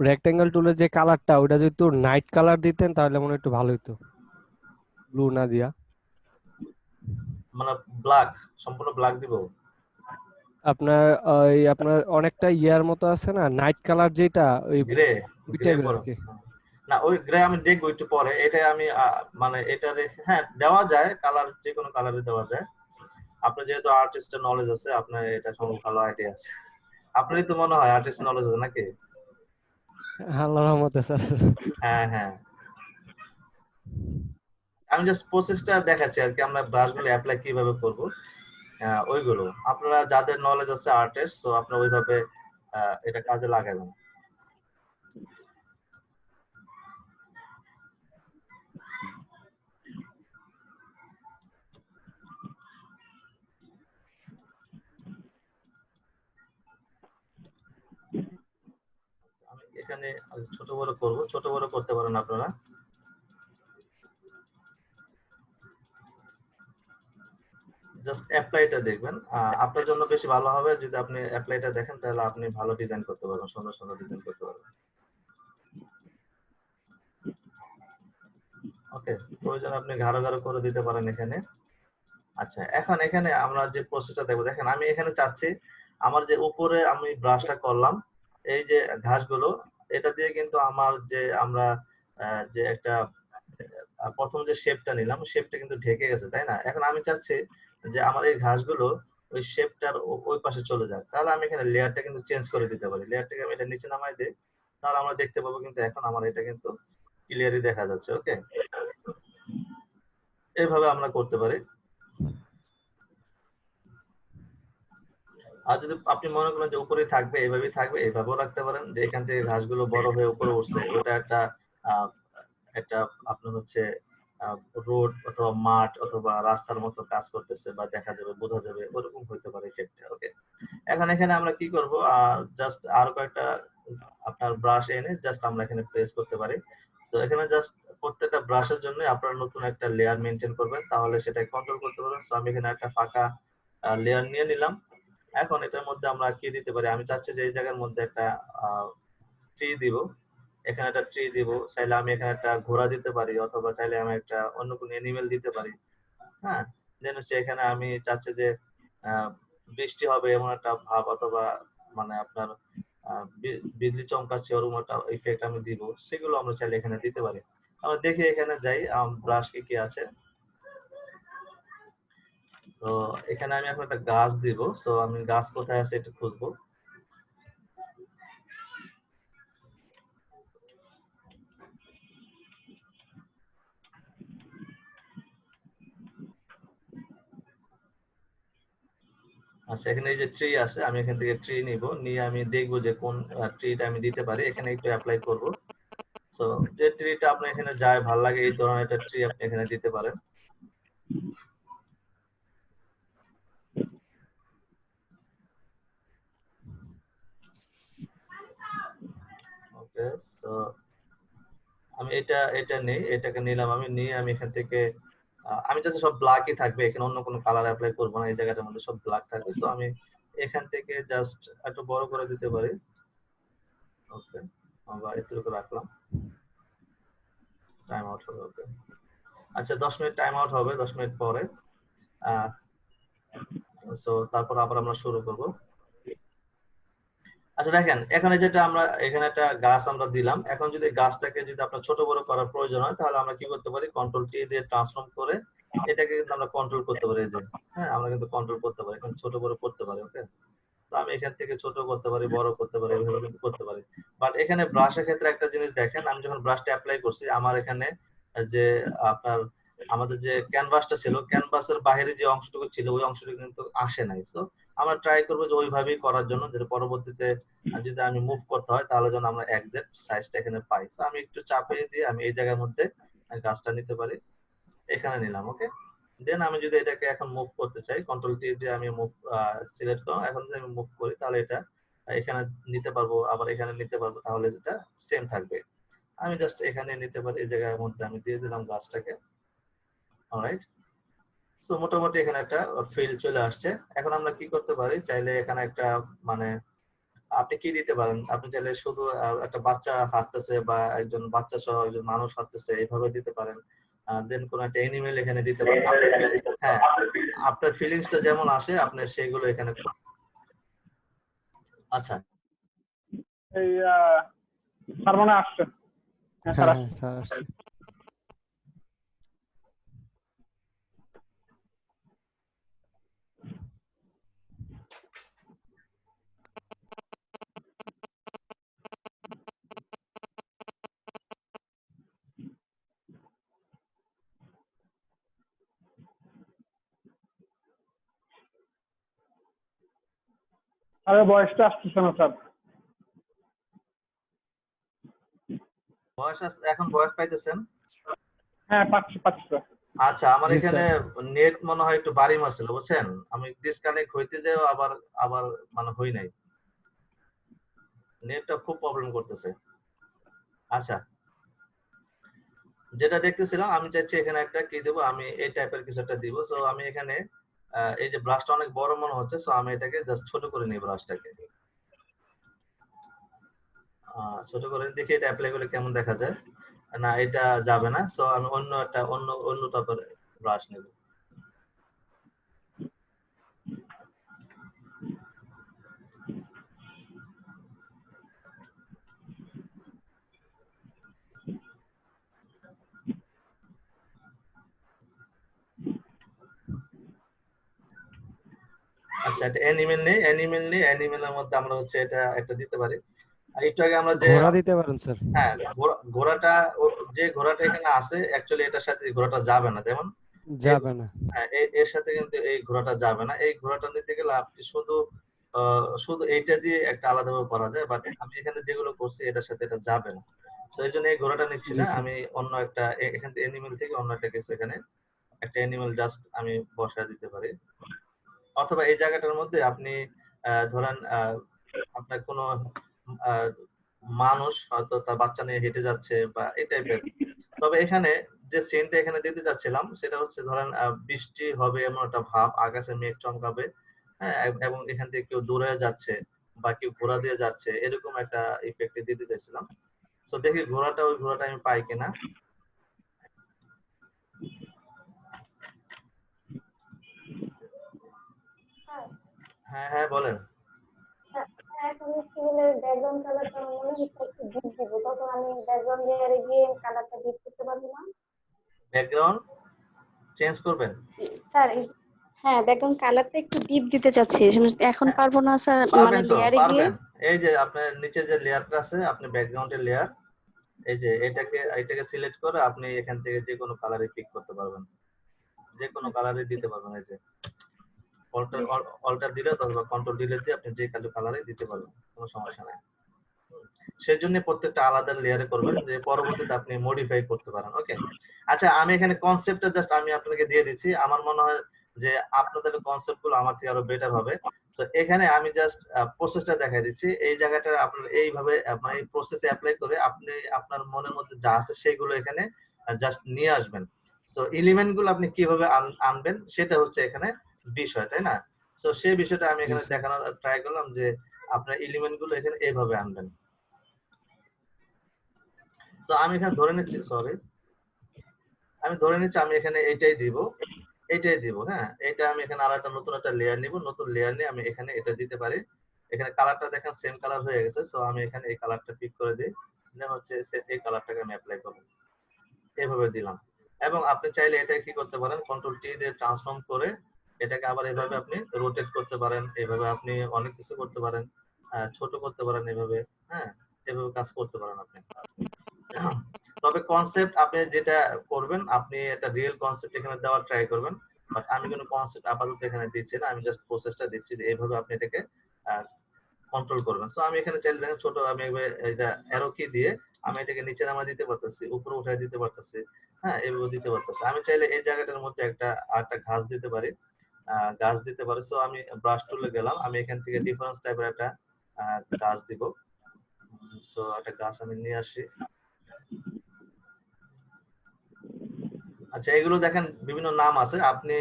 রেক্টেঙ্গেল টুলের যে কালারটা, ওটা যদি একটু নাইট কালার দিতেন তাহলে মনে হয় একটু ভালো হতো, ব্লু না দিয়া। মানে ব্ল্যাক, সম্পূর্ণ ব্ল্যাক দিব? আপনার আপনার অনেকটা ইয়ার মতো আছে না, নাইট কালার যেটা, ওই গ্রে, ওই গ্রে টাইপের বড়। আর কি। না, ওই গ্রে আমি দেখবো একটু পরে। এটা আমি মানে এটারে হ্যাঁ দেওয়া যায়, কালার যে কোনো কালারে দেওয়া যায়। আপনার যেহেতু আর্টিস্টের নলেজ আছে, আপনার এটা সম্বন্ধে ভালো আইডিয়া আছে। আপনারই তো মনে হয় আর্টিস্ট নলেজ আছে নাকি? আল্লাহর রহমতে স্যার। হ্যাঁ হ্যাঁ, আমি জাস্ট প্রসেসটা দেখাচ্ছি আর কি, আমরা ব্রাশগুলো অ্যাপ্লাই কিভাবে করব। ওইগুলো আপনারা যাদের নলেজ আছে আর্টের, সো আপনারা ওইভাবে এটা কাজে লাগাবেন। আমি এখানে ছোট বড় করব, ছোট বড় করতে পারেন আপনারা। জাস্ট অ্যাপ্লাইটা দেখবেন, আপনার জন্য বেশি ভালো হবে। যদি আপনি অ্যাপ্লাইটা দেখেন তাহলে আপনি ভালো ডিজাইন করতে পারবেন, সুন্দর সুন্দর ডিজাইন করতে পারবেন। ওকে, প্রয়োজন আপনি ঘাড়ো ঘাড়ো করে দিতে পারেন এখানে। আচ্ছা, এখন এখানে আমরা যে প্রসেসটা দেখবো, দেখেন আমি এখানে চাচ্ছি আমার যে উপরে আমি ব্রাশটা করলাম, এই যে ঘাসগুলো এটা দিয়ে কিন্তু আমার যে আমরা যে একটা প্রথম যে শেপটা নিলাম শেপটা কিন্তু ঢেকে গেছে, তাই না? এখন আমি চাচ্ছি যে আমার এই ঘাসগুলো ওই শেপটার ওই পাশে চলে যাক। তাহলে আমি এখানে লেয়ারটা কিন্তু চেঞ্জ করে দিতে পারি। লেয়ারটাকে আমি এটা নিচে নামাই দিই, তাহলে আমরা দেখতে পাবো কিন্তু এখন আমার এটা কিন্তু ক্লিয়ারই দেখা যাচ্ছে। ওকে, এইভাবে আমরা করতে পারি। আর যদি আপনি মনে করেন যে উপরে থাকবে, এইভাবেই থাকবে, এইভাবেও রাখতে পারেন যে এখান থেকে ঘাসগুলো বড় হয়ে উপরে উঠছে, ওটা একটা আহ, একটা আপনার হচ্ছে রোড অথবা মাঠ অথবা রাস্তার মতো কাজ করতেছে বা দেখা যাবে, বোঝা যাবে, ওরকম হইতে পারে ক্ষেত্রে। ওকে, এখন এখানে আমরা কি করব, জাস্ট আরো কয়েকটা আপনার ব্রাশ এনে জাস্ট আমরা এখানে প্রেস করতে পারি। তো এখানে জাস্ট প্রত্যেকটা ব্রাশের জন্য আপনারা নতুন একটা লেয়ার মেনটেন করবেন, তাহলে সেটা কন্ট্রোল করতে পারবেন। তো আমি এখানে একটা ফাঁকা লেয়ার নিয়ে নিলাম। এখন এটার মধ্যে আমরা কি দিতে পারি, আমি চাচ্ছি যে এই জায়গার মধ্যে একটা ট্রি দিব, এখানে একটা ট্রি দিব, চাইলে আমি এখানে একটা ঘোড়া দিতে পারি অথবা চাইলে আমি একটা অন্য কোনো অ্যানিমেল দিতে পারি। হ্যাঁ, যেন সেখানে আমি চাচ্ছি যে আহ, বৃষ্টি হবে এমন একটা ভাব, অথবা মানে আপনার বিজলি চমকাচ্ছে ওরকম একটা ইফেক্ট আমি দিব, সেগুলো আমরা চাইলে এখানে দিতে পারি। আমরা দেখি এখানে যাই ব্রাশ কি কি আছে। তো এখানে আমি এখন একটা গাছ দিব, সো আমি গাছ কোথায় আছে এটা খুঁজবো। আচ্ছা, এখানে এই যে ট্রি আছে, আমি এখান থেকে ট্রি নিব, নিয়ে আমি দেখবো যে কোন ট্রিটা আমি দিতে পারি, এখানে একটু অ্যাপ্লাই করব। সো যে ট্রিটা আপনার এখানে যায় ভালো লাগে এই ধরনের একটা ট্রি আপনি এখানে দিতে পারেন। ওকে, সো আমি এটা এটা নেই, এটাকে নিলাম, আমি নিয়ে আমি এখান থেকে আমি জাস্ট সব ব্ল্যাকই থাকবে, এখানে অন্য কোনো কালার অ্যাপ্লাই করব না, এই জায়গাটার মধ্যে সব ব্ল্যাক থাকবে। সো আমি এখান থেকে জাস্ট একটু বড় করে দিতে পারি। ওকে, আমরা এতটুকু রাখলাম, টাইম আউট হবে। ওকে, আচ্ছা 10 মিনিট টাইম আউট হবে, 10 মিনিট পরে সো তারপর আবার আমরা শুরু করব। আচ্ছা দেখেন, এখানে যেটা আমরা এখানে একটা গাছ আমরা দিলাম, এখন যদি গাছটাকে যদি আপনার ছোট বড় করার প্রয়োজন হয় তাহলে আমরা কি করতে পারি, কন্ট্রোল টি দিয়ে ট্রান্সফর্ম করে এটাকে কিন্তু আমরা কন্ট্রোল করতে পারি। এই যে হ্যাঁ, আমরা কিন্তু কন্ট্রোল করতে পারি, এখন ছোট বড় করতে পারি। ওকে, তো আমি এখান থেকে ছোট করতে পারি, বড় করতে পারি, এভাবে কিন্তু করতে পারি। বাট এখানে ব্রাশের ক্ষেত্রে একটা জিনিস দেখেন, আমি যখন ব্রাশটা অ্যাপ্লাই করছি আমার এখানে যে আপনার আমাদের যে ক্যানভাসটা ছিল, ক্যানভাসের বাইরে যে অংশটুকু ছিল ওই অংশটুকু কিন্তু আসে নাই। সো আমরা ট্রাই করবো যে ওইভাবেই করার জন্য, যেটা পরবর্তীতে যদি আমি মুভ করতে হয় তাহলে যেন আমরা এক্সাক্ট সাইজটা এখানে পাই। তো আমি একটু চাপিয়ে দিয়ে আমি এই জায়গার মধ্যে গাছটা নিতে পারি, এখানে নিলাম। ওকে, দেন আমি যদি এটাকে এখন মুভ করতে চাই, কন্ট্রোল টি দিয়ে আমি মুভ সিলেক্ট করলাম, এখন যদি আমি মুভ করি তাহলে এটা এখানে নিতে পারবো, আবার এখানে নিতে পারবো, তাহলে যেটা সেম থাকবে। আমি জাস্ট এখানে নিতে পারি, এই জায়গার মধ্যে আমি দিয়ে দিলাম গাছটাকে। অলরাইট, সো মোটামুটি এখানে একটা ফিল চলে আসছে। এখন আমরা কি করতে পারি, চাইলে এখানে একটা মানে আপনি কি দিতে পারেন, আপনি চাইলে শুধু একটা বাচ্চা হাঁটতেছে বা একজন বাচ্চা সহ একজন মানুষ হাঁটতেছে এইভাবে দিতে পারেন। দেন কোন একটা এনিমেল এখানে দিতে পারেন। হ্যাঁ, আপনার ফিলিংসটা যেমন আসে আপনি সেগুলো এখানে। আচ্ছা, এই তার মানে আসছে। হ্যাঁ স্যার হ্যাঁ হ্যাঁ আসছে। স্যার আসছে। আরে বয়সটা আসতেছে না স্যার। এখন ভয়েস পাইতেছেন? হ্যাঁ পাচ্ছি পাচ্ছি স্যার। আচ্ছা, আমার জি এখানে স্যার। নেট মনে হয় একটু বাড়ি মারছিল, বুঝছেন? আমি ডিসকানেক্ট হইতে যাও আবার আবার মানে হই নাই, নেটটা খুব প্রবলেম করতেছে। আচ্ছা, যেটা দেখতেছিলাম, আমি চাচ্ছি এখানে একটা কি দেবো, আমি এই টাইপের কিছু একটা দিব। সো আমি এখানে এই যে ব্রাশটা অনেক বড় মনে হচ্ছে, সো আমি এটাকে জাস্ট ছোট করে নিই, ব্রাশটাকে ছোট করে দেখি এটা অ্যাপ্লাই করলে কেমন দেখা যায়। না, এটা যাবে না, সো আমি অন্য একটা অন্য টাইপের ব্রাশ নেব। আচ্ছা, একটা অ্যানিমেলের মধ্যে আমরা হচ্ছে এটা একটা দিতে পারি। আর একটু আগে আমরা যে ঘোড়া দিতে পারেন স্যার। হ্যাঁ ঘোড়াটা যে ঘোড়াটা এখানে আছে অ্যাকচুয়ালি এটার সাথে এই ঘোড়াটা যাবে না, যেমন যাবে না। হ্যাঁ এর সাথে কিন্তু এই ঘোড়াটা যাবে না। এই ঘোড়াটা নিতে গেলে আপনি শুধু এইটা দিয়ে একটা আলাদাভাবে করা যায়, বাট আমি এখানে যেগুলো করছি এটার সাথে এটা যাবে না। তো এই জন্য এই ঘোড়াটা নিচ্ছি জি না, স্যার। আমি অন্য একটা এখান থেকে অ্যানিমেল থেকে অন্য একটা কিছু এখানে একটা অ্যানিমেল জাস্ট আমি বসায় দিতে পারি। অথবা এই জায়গাটার মধ্যে আপনি ধরেন আপনার কোনো আহ, মানুষ হয়তো তার বাচ্চা নিয়ে হেঁটে যাচ্ছে বা এই টাইপের। তবে এখানে যে সিনটা এখানে দিতে চাচ্ছিলাম সেটা হচ্ছে ধরেন বৃষ্টি হবে এমন একটা ভাব, আকাশে মেঘ চমকাবে, হ্যাঁ, এবং এখান থেকে কেউ দূরে যাচ্ছে বা কেউ ঘোড়া দিয়ে যাচ্ছে, এরকম একটা ইফেক্ট দিতে চাইছিলাম। তো দেখি ওই ঘোড়াটা আমি পাই কিনা। হ্যাঁ হ্যাঁ বলেন। এখন সিভিলের ব্যাকগ্রাউন্ড কালারটা আমার মনে হচ্ছে একটু ডিপ দিব, তখন আমি ব্যাকগ্রাউন্ড লেয়ারে গিয়ে কালারটা ডিপ করতে পারবো না? ব্যাকগ্রাউন্ড চেঞ্জ করবেন? স্যার হ্যাঁ, ব্যাকগ্রাউন্ড কালারটা একটু ডিপ দিতে চাচ্ছি, এখন হ্যাঁ, পারবো না স্যার, মানে পারবেন তো, লেয়ারে গিয়ে। পারবেন। এই যে আপনার নিচে যে লেয়ারটা আছে, আপনি ব্যাকগ্রাউন্ডের লেয়ার, এই যে এটাকে সিলেক্ট করে আপনি এখান থেকে যে কোনো কালারে পিক করতে পারবেন, যে কোনো আচ্ছা কালারে দিতে পারবেন। এই যে অল্টার দিলে অথবা কন্ট্রোল ডিলিট দিয়ে আপনি যে কালারে দিতে পারবেন, কোনো সমস্যা নাই। সেই জন্য প্রত্যেকটা আলাদা লেয়ারে করবেন, যে পরবর্তীতে আপনি মডিফাই করতে পারেন। ওকে, আচ্ছা আমি এখানে কনসেপ্টটা জাস্ট আমি আপনাকে দিয়ে দিচ্ছি। আমার মনে হয় যে আপনাদের কনসেপ্ট গুলো আমার থেকে আরো বেটার হবে। তো এখানে আমি জাস্ট প্রসেসটা দেখাই দিচ্ছি। এই জায়গাটা আপনার এইভাবে এই প্রসেসে অ্যাপ্লাই করে আপনি আপনার মনের মধ্যে যা আছে সেগুলো এখানে জাস্ট নিয়ে আসবেন। সো এলিমেন্ট গুলো আপনি কিভাবে আনবেন সেটা হচ্ছে এখানে বিষয়, তাই না? তো সেই বিষয়টা আমি জি এখানে স্যার। দেখানোর ট্রাই করলাম যে আপনার এলিমেন্ট গুলো এখানে এইভাবে আনবেন। তো আমি এখানে ধরে নিচ্ছি, সরি, আমি এখানে এইটাই দিব। হ্যাঁ, এটা আমি এখানে আর একটা নতুন একটা লেয়ার নিব, নতুন লেয়ার নিয়ে আমি এখানে এটা দিতে পারি। এখানে কালারটা দেখেন সেম কালার হয়ে গেছে। সো আমি এখানে এই কালারটা পিক করে দিই, দেন হচ্ছে এই কালারটাকে আমি অ্যাপ্লাই করব, এইভাবে দিলাম। এবং আপনি চাইলে এটা কি করতে পারেন, কন্ট্রোল টি দিয়ে ট্রান্সফর্ম করে এটাকে আবার এভাবে আপনি রোটেট করতে পারেন, এভাবে আপনি অনেক কিছু করতে পারেন, ছোট করতে পারেন এভাবে। হ্যাঁ, এভাবে কাজ করতে পারেন আপনি। তবে কনসেপ্ট আপনি যেটা করবেন, আপনি একটা রিয়েল কনসেপ্ট এখানে দেওয়ার ট্রাই করবেন। বাট আমি কোনো কনসেপ্ট আপাতত এখানে দিচ্ছি না, আমি জাস্ট প্রসেসটা দিচ্ছি যে এইভাবে আপনি এটাকে কন্ট্রোল করবেন। সো আমি এখানে চাইলে দেখেন ছোট, আমি এটা অ্যারো কি দিয়ে আমি এটাকে নিচে নামা দিতে পারতেছি, উপরে উঠাই দিতে পারতেছি, হ্যাঁ এভাবে দিতে পারতেছি। আমি চাইলে এই জায়গাটার মধ্যে একটা ঘাস দিতে পারি, গাছ দিতে পারি। সো আমি ব্রাশ টুলে গেলাম, আমি এখান থেকে ডিফারেন্স টাইপের একটা গাছ দিব। সো একটা গাছ আমি নিয়ে আসি। আচ্ছা, এগুলো দেখেন বিভিন্ন নাম আছে, আপনি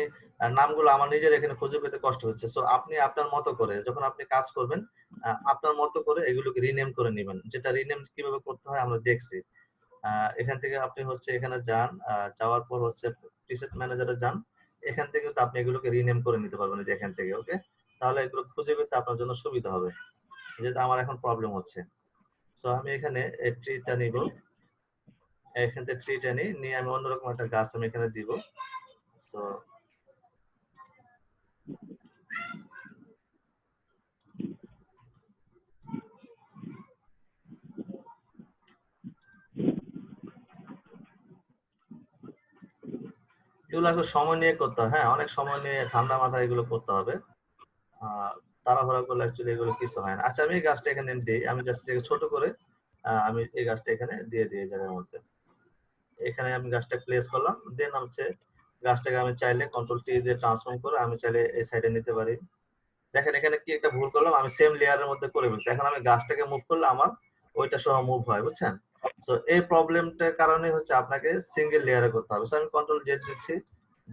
নামগুলো আমার নিজের এখানে খুঁজে পেতে কষ্ট হচ্ছে। সো আপনি আপনার মতো করে যখন আপনি কাজ করবেন, আপনার মতো করে এগুলোকে রিনেম করে নেবেন। যেটা রিনেম কিভাবে করতে হয় আমরা দেখছি। এখান থেকে আপনি হচ্ছে এখানে যান, যাওয়ার পর হচ্ছে প্রিসেট ম্যানেজারে যান, এখান থেকে তো আপনি এগুলোকে রিনেম করে নিতে পারবেন এই যে এখান থেকে। ওকে, তাহলে এগুলো খুঁজে পেতে আপনার জন্য সুবিধা হবে, যেটা আমার এখন প্রবলেম হচ্ছে। সো আমি এখানে এই ট্রিটা নিব, এখান থেকে ট্রিটা নিয়ে আমি অন্যরকম একটা গাছ আমি এখানে দিব। সো এগুলো আসলে সময় নিয়ে করতে হয়, হ্যাঁ অনেক সময় নিয়ে ঠান্ডা মাথায় এগুলো করতে হবে। তাড়াহুড়া করলে অ্যাকচুয়ালি এগুলো কিছু হয় না। আচ্ছা আমি এই গাছটা এখানে দিই, আমি জাস্ট এটাকে ছোট করে আমি এই গাছটা এখানে দিয়ে দিই এই জায়গার মধ্যে। এখানে আমি গাছটা প্লেস করলাম, দেন হচ্ছে গাছটাকে আমি চাইলে কন্ট্রোল টি দিয়ে ট্রান্সফর্ম করে আমি চাইলে এই সাইডে নিতে পারি। দেখেন এখানে কি একটা ভুল করলাম, আমি সেম লেয়ারের মধ্যে করে ফেলছি। এখন আমি গাছটাকে মুভ করলে আমার ওইটা সহ মুভ হয়, বুঝছেন? সো এই প্রবলেমটার কারণে হচ্ছে আপনাকে সিঙ্গেল লেয়ারে করতে হবে। সো আমি কন্ট্রোল জেড দিচ্ছি,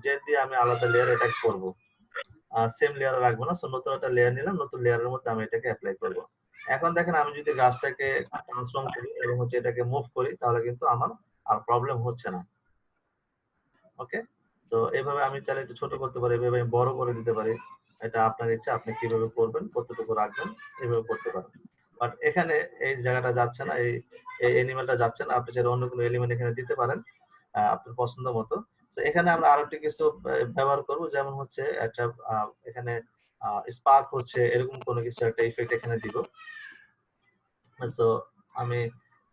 জেড দিয়ে আমি আলাদা লেয়ার এটা করব, সেম লেয়ারে রাখবো না। সো নতুন একটা লেয়ার নিলাম, নতুন লেয়ারের মধ্যে আমি এটাকে অ্যাপ্লাই করব। এখন দেখেন আমি যদি গাছটাকে ট্রান্সফর্ম করি এবং হচ্ছে এটাকে মুভ করি, তাহলে কিন্তু আমার আর প্রবলেম হচ্ছে না। ওকে, তো এইভাবে আমি চাইলে একটু ছোট করতে পারি, এভাবে আমি বড় করে দিতে পারি। এটা আপনার ইচ্ছা, আপনি কিভাবে করবেন, কতটুকু রাখবেন, এভাবে করতে পারেন। বাট এখানে এই জায়গাটা যাচ্ছে না, এই এনিমেলটা যাচ্ছে না। আপনি চাইলে অন্য কোনো এলিমেন্ট এখানে দিতে পারেন আপনার পছন্দ মতো। তো এখানে আমরা আরেকটি কিছু ব্যবহার করব, যেমন হচ্ছে একটা এখানে স্পার্ক হচ্ছে এরকম কোনো কিছু একটা ইফেক্ট এখানে দিব। সো আমি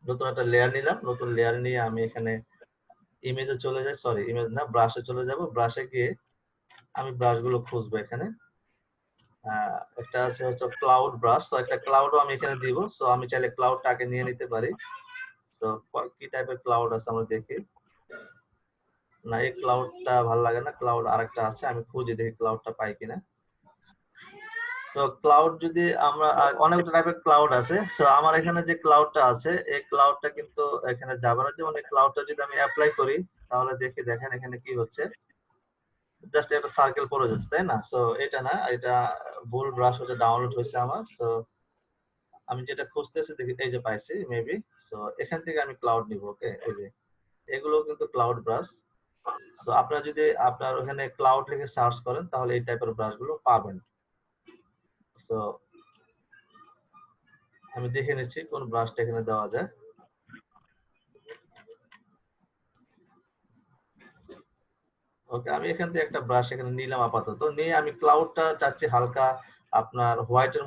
নতুন একটা লেয়ার নিলাম, নতুন লেয়ার নিয়ে আমি এখানে ইমেজে চলে যাই, সরি ইমেজ না, ব্রাশে চলে যাব। ব্রাশে গিয়ে আমি ব্রাশগুলো খুঁজবো এখানে। একটা আছে হচ্ছে ক্লাউড ব্রাশ, তো একটা ক্লাউডও আমি এখানে দিব। সো আমি চাইলে ক্লাউডটাকে নিয়ে নিতে পারি। সো কি টাইপের ক্লাউড আছে আমরা দেখি। না, এই ক্লাউডটা ভালো লাগে না, ক্লাউড আরেকটা আছে, আমি খুঁজে দেখি ক্লাউডটা পাই কিনা। সো ক্লাউড যদি আমরা অনেক টাইপের ক্লাউড আছে। সো আমার এখানে যে ক্লাউডটা আছে এই ক্লাউডটা কিন্তু এখানে যাবে না। যেমন এই ক্লাউডটা যদি আমি অ্যাপ্লাই করি তাহলে দেখেন এখানে কি হচ্ছে, জাস্ট একটা সার্কেল পড়ে যাচ্ছে, তাই না? সো এটা না, এটা ভুল ব্রাশ হচ্ছে ডাউনলোড হয়েছে আমার। সো আমি যেটা খুঁজতেছি দেখি এই যে পাইছি মেবি। সো এখান থেকে আমি ক্লাউড নিব। ওকে, এই যে এগুলো কিন্তু ক্লাউড ব্রাশ। সো আপনারা যদি আপনার ওখানে ক্লাউড লিখে সার্চ করেন তাহলে এই টাইপের ব্রাশ গুলো পাবেন। সো আমি দেখে নিচ্ছি কোন ব্রাশটা এখানে দেওয়া যায়। ওকে, আমি এখান থেকে একটা ব্রাশ এখানে নিলাম আপাতত। নিয়ে আমি ক্লাউডটা চাচ্ছি হালকা আপনার হোয়াইটের